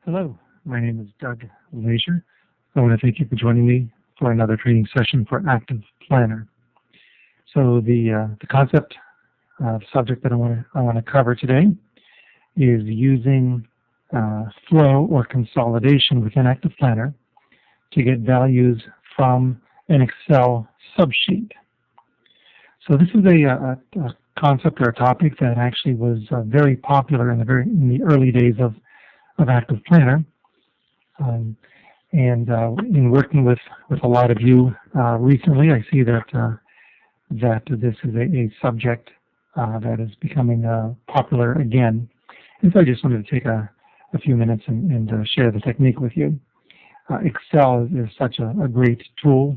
Hello, my name is Doug Leasure. I want to thank you for joining me for another training session for Active Planner. So the concept, subject that I want to cover today is using flow or consolidation within Active Planner to get values from an Excel subsheet. So this is a concept or a topic that actually was very popular in the early days of Active Planner, and in working with a lot of you recently, I see that this is a subject that is becoming popular again. And so I just wanted to take a few minutes and share the technique with you. Excel is such a great tool,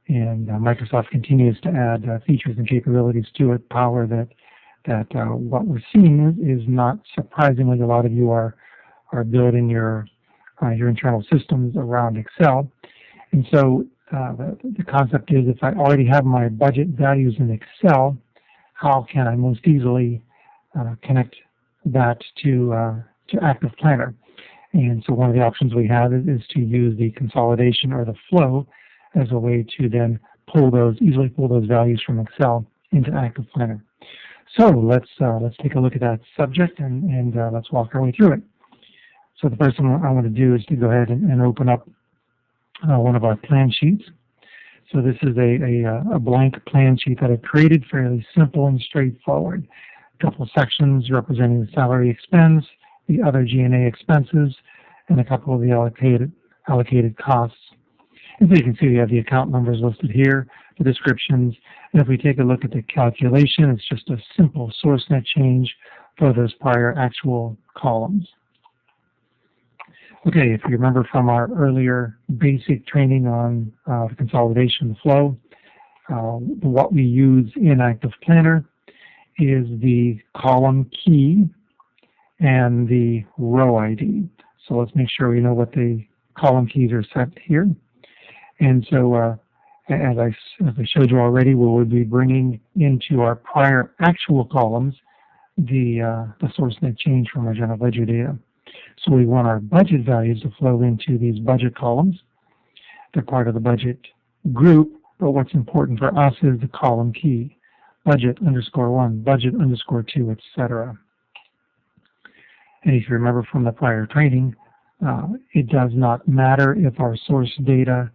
and Microsoft continues to add features and capabilities to it, power that what we're seeing is not surprisingly a lot of you are building your internal systems around Excel. And so the concept is, if I already have my budget values in Excel, how can I most easily connect that to Active Planner? And so one of the options we have is to use the consolidation or the flow as a way to then easily pull those values from Excel into Active Planner. So let's take a look at that subject and let's walk our way through it. So the first thing I want to do is to go ahead and open up one of our plan sheets. So this is a blank plan sheet that I've created, fairly simple and straightforward. A couple of sections representing the salary expense, the other G&A expenses, and a couple of the allocated costs. And so you can see we have the account numbers listed here, the descriptions, and if we take a look at the calculation, it's just a simple source net change for those prior actual columns. Okay, if you remember from our earlier basic training on the consolidation flow, what we use in Active Planner is the column key and the row ID. So let's make sure we know what the column keys are set here. And so as I showed you already, we will be bringing into our prior actual columns the source net change from our general ledger data. So we want our budget values to flow into these budget columns. They're part of the budget group, but what's important for us is the column key, budget _1, budget _2, etc. And if you remember from the prior training, it does not matter if our source data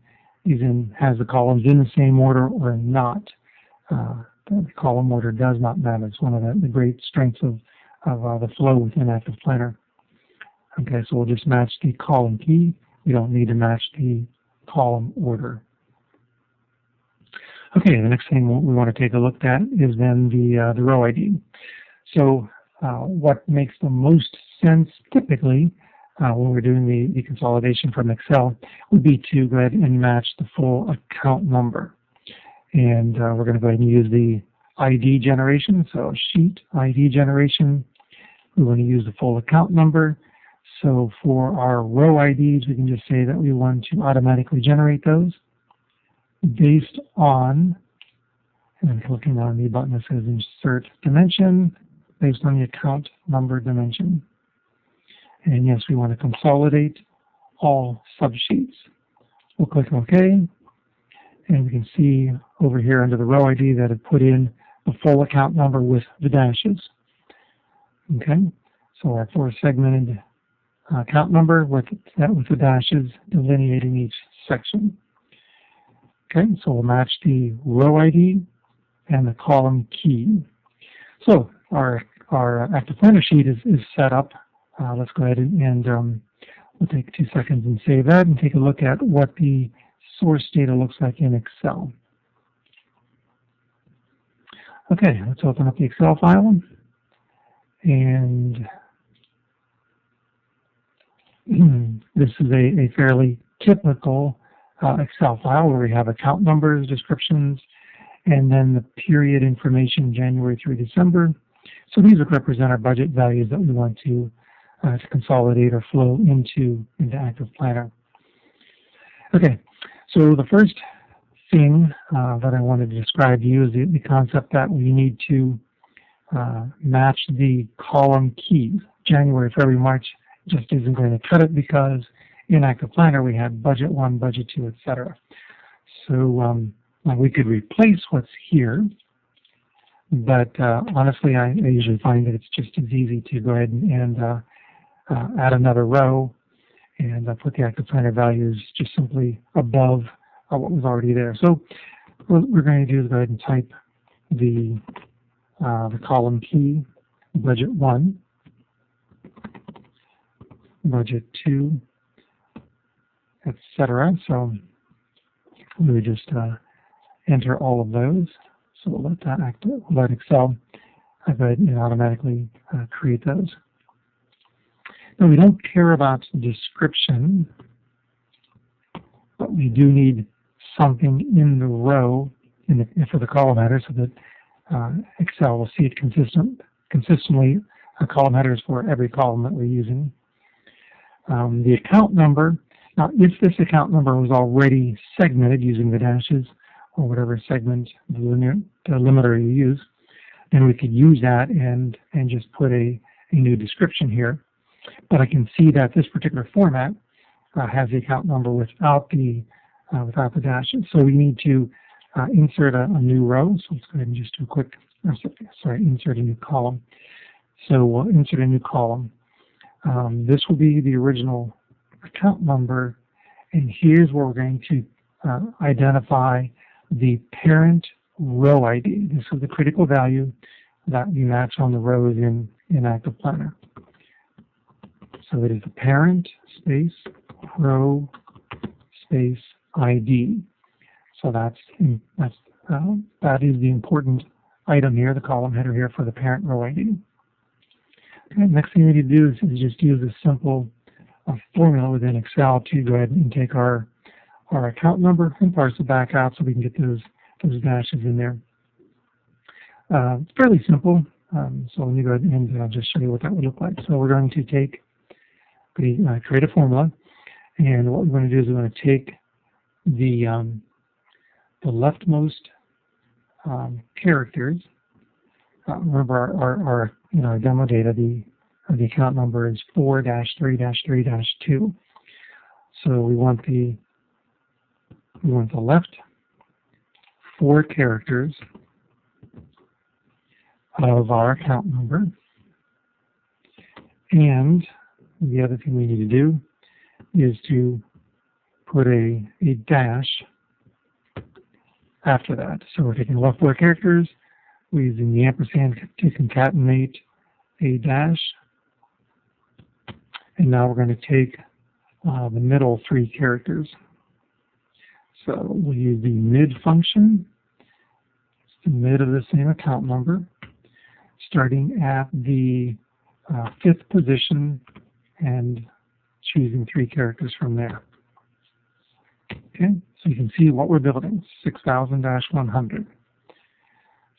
has the columns in the same order or not. The column order does not matter. It's one of the great strengths of the flow within Active Planner. Okay, so we'll just match the column key. We don't need to match the column order. Okay, the next thing we want to take a look at is then the row ID. So what makes the most sense typically when we're doing the consolidation from Excel would be to go ahead and match the full account number. And we're going to go ahead and use the ID generation, so sheet ID generation. We want to use the full account number. So for our row IDs, we can just say that we want to automatically generate those based on, and I'm clicking on the button that says Insert Dimension, based on the account number dimension. And yes, we want to consolidate all subsheets. We'll click OK, and we can see over here under the row ID that it put in the full account number with the dashes. Okay, so our 4-segmented account number with the dashes delineating each section. Okay, so we'll match the row ID and the column key. So our Active Planner sheet is set up. Let's go ahead and we'll take 2 seconds and save that and take a look at what the source data looks like in Excel. Okay, let's open up the Excel file, and this is a fairly typical Excel file where we have account numbers, descriptions, and then the period information January through December. So these would represent our budget values that we want to consolidate or flow into Active Planner. Okay, so the first thing that I wanted to describe to you is the concept that we need to match the column keys, January, February, March, just isn't going to cut it because in Active Planner we had budget 1, budget 2, etc. So we could replace what's here, but honestly I usually find that it's just as easy to go ahead and add another row and put the Active Planner values just simply above what was already there. So what we're going to do is go ahead and type the column key, budget 1, budget 2, etc. So we would just enter all of those. So we'll let that let Excel go ahead and automatically create those. Now we don't care about the description, but we do need something in the row for the column header so that Excel will see it consistently column headers for every column that we're using. The account number, now if this account number was already segmented using the dashes or whatever segment delimiter you use, then we could use that and just put a new description here. But I can see that this particular format has the account number without the dashes. So we need to insert a new row. So let's go ahead and just do a quick, insert a new column. So we'll insert a new column. This will be the original account number, and here's where we're going to identify the parent row ID. This is the critical value that we match on the rows in Active Planner. So it is the parent space row space ID. So that is the important item here, the column header here for the parent row ID. Okay, next thing we need to do is just use a simple formula within Excel to go ahead and take our account number and parse it back out so we can get those dashes in there. It's fairly simple. So let me go ahead and just show you what that would look like. So we're going to create a formula, and what we're going to do is we're going to take the leftmost characters. Remember our demo data, the account number is 4-3-3-2. So we want the left 4 characters of our account number, and the other thing we need to do is to put a dash after that. So we're taking the left 4 characters, we're using the ampersand to concatenate a dash, and now we're going to take the middle 3 characters. So we'll use the mid function. It's the mid of the same account number, starting at the 5th position and choosing 3 characters from there. Okay, so you can see what we're building, 6,000-100.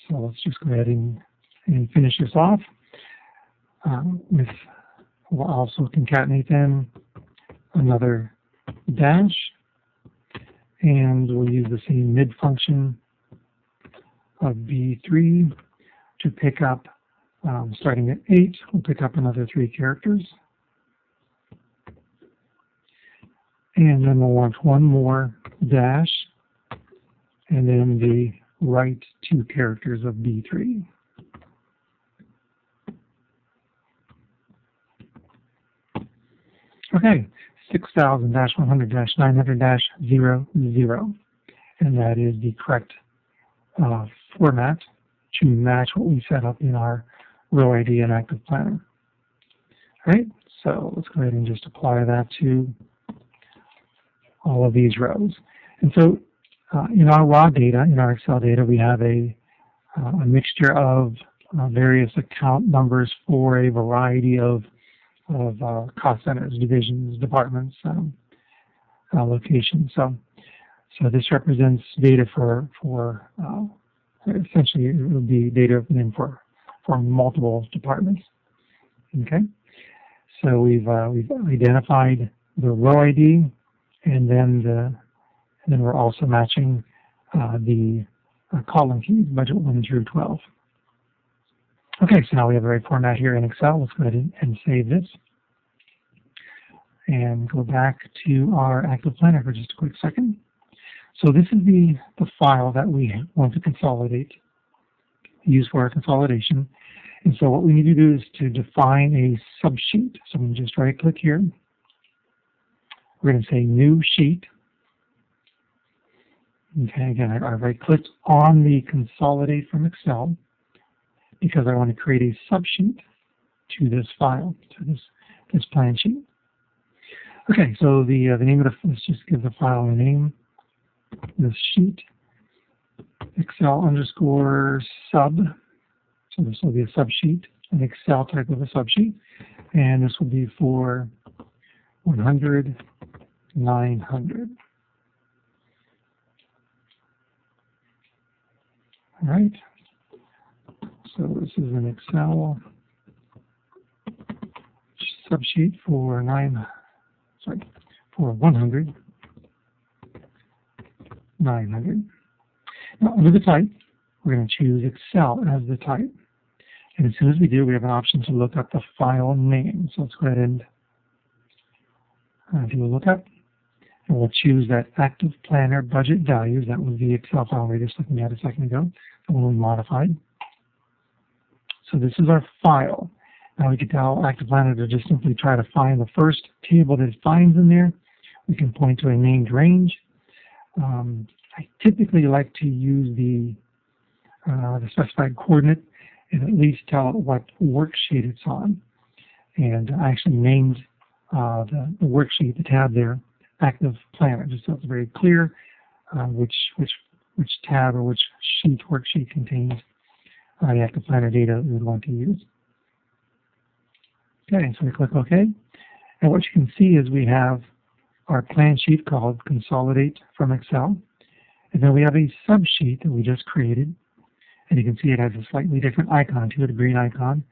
So let's just go ahead and finish this off. We'll also concatenate then another dash, and we'll use the same mid function of B3 to pick up, starting at 8, we'll pick up another 3 characters. And then we'll want one more dash, and then the right 2 characters of B3. Okay, 6,000-100-900-00, and that is the correct format to match what we set up in our row ID and Active Planner. All right, so let's go ahead and just apply that to all of these rows. And so in our raw data, in our Excel data, we have a mixture of various account numbers for a variety of cost centers, divisions, departments, locations. So this represents data for essentially it would be data for multiple departments. Okay, so we've identified the row ID, and then we're also matching the column keys, budget 1 through 12. Okay, so now we have the right format here in Excel. Let's go ahead and save this. and go back to our active planner for just a quick second. So this is the file that we want to consolidate, use for our consolidation. And so what we need to do is to define a subsheet. So I'm going to just right-click here. We're going to say New Sheet. Okay, again, I right-clicked on the Consolidate from Excel because I want to create a subsheet to this file, to this plan sheet. Okay, so the name of let's just give the file a name. This sheet, Excel _ sub. So this will be a subsheet, an Excel type of a subsheet, and this will be for 100, 900. All right. So this is an Excel subsheet for 100, 900. Now, under the type, we're going to choose Excel as the type. And as soon as we do, we have an option to look up the file name. So let's go ahead and do a lookup. And we'll choose that Active Planner Budget Values. That was the Excel file we were just looking at a second ago, the one we modified. So this is our file. Now we can tell Active Planner to just simply try to find the first table that it finds in there. We can point to a named range. I typically like to use the specified coordinate and at least tell it what worksheet it's on. And I actually named the worksheet, the tab there, Active Planner, just so it's very clear which tab or which worksheet contains the Active Planner data we would want to use. Okay, so we click OK. And what you can see is we have our plan sheet called Consolidate from Excel. And then we have a subsheet that we just created. And you can see it has a slightly different icon to it, a green icon,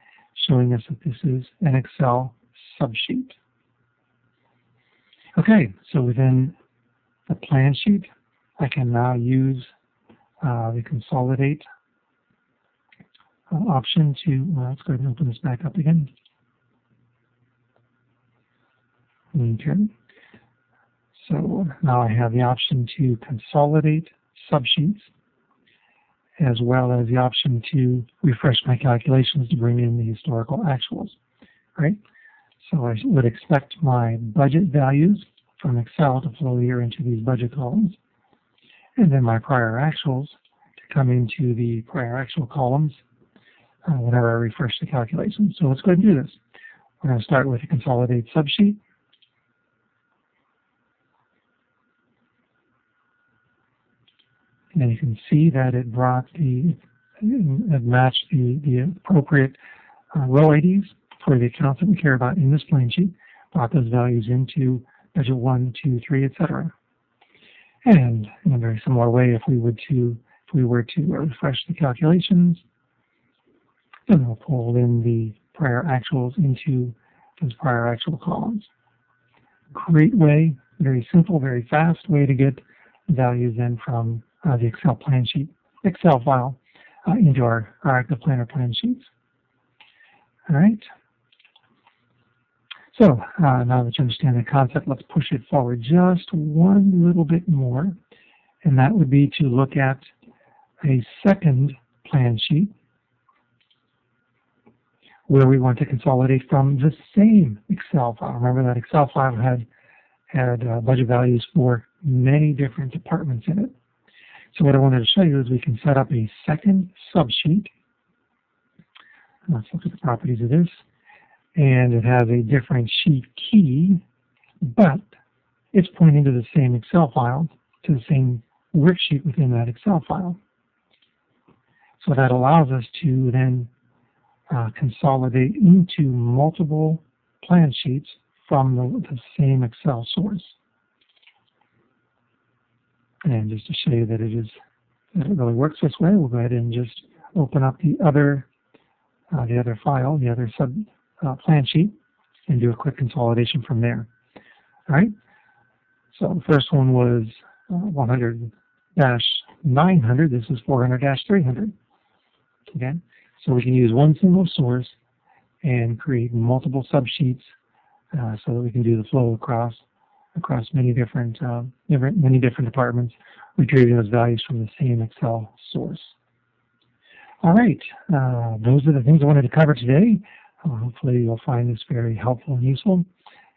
showing us that this is an Excel subsheet. Okay, so within the plan sheet, I can now use the Consolidate option to, let's go ahead and open this back up again. Okay. So now I have the option to consolidate subsheets, as well as the option to refresh my calculations to bring in the historical actuals, right? So I would expect my budget values from Excel to flow here into these budget columns, and then my prior actuals to come into the prior actual columns whenever I refresh the calculations. So let's go ahead and do this. We're going to start with a consolidate subsheet. And you can see that it brought it matched the appropriate row IDs for the accounts that we care about in this plan sheet, brought those values into budget 1, 2, 3, etc. And in a very similar way, if we were to refresh the calculations, then we'll pull in the prior actuals into those prior actual columns. Great way, very simple, very fast way to get values in from the Excel plan sheet, Excel file into our Active Planner plan sheets. All right. So now that you understand the concept, let's push it forward just one little bit more, and that would be to look at a second plan sheet where we want to consolidate from the same Excel file. Remember that Excel file had budget values for many different departments in it. So what I wanted to show you is we can set up a second subsheet. Let's look at the properties of this. And it has a different sheet key, but it's pointing to the same Excel file, to the same worksheet within that Excel file. So that allows us to then consolidate into multiple plan sheets from the same Excel source. And just to show you that it really works this way, we'll go ahead and just open up the other file, the other sub plan sheet, and do a quick consolidation from there. All right. So the first one was 100-900. This is 400-300. Again, so we can use one single source and create multiple subsheets so that we can do the flow across many different departments, retrieving those values from the same Excel source. All right, those are the things I wanted to cover today. Hopefully you'll find this very helpful and useful,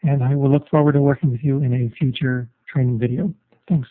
and I will look forward to working with you in a future training video. Thanks.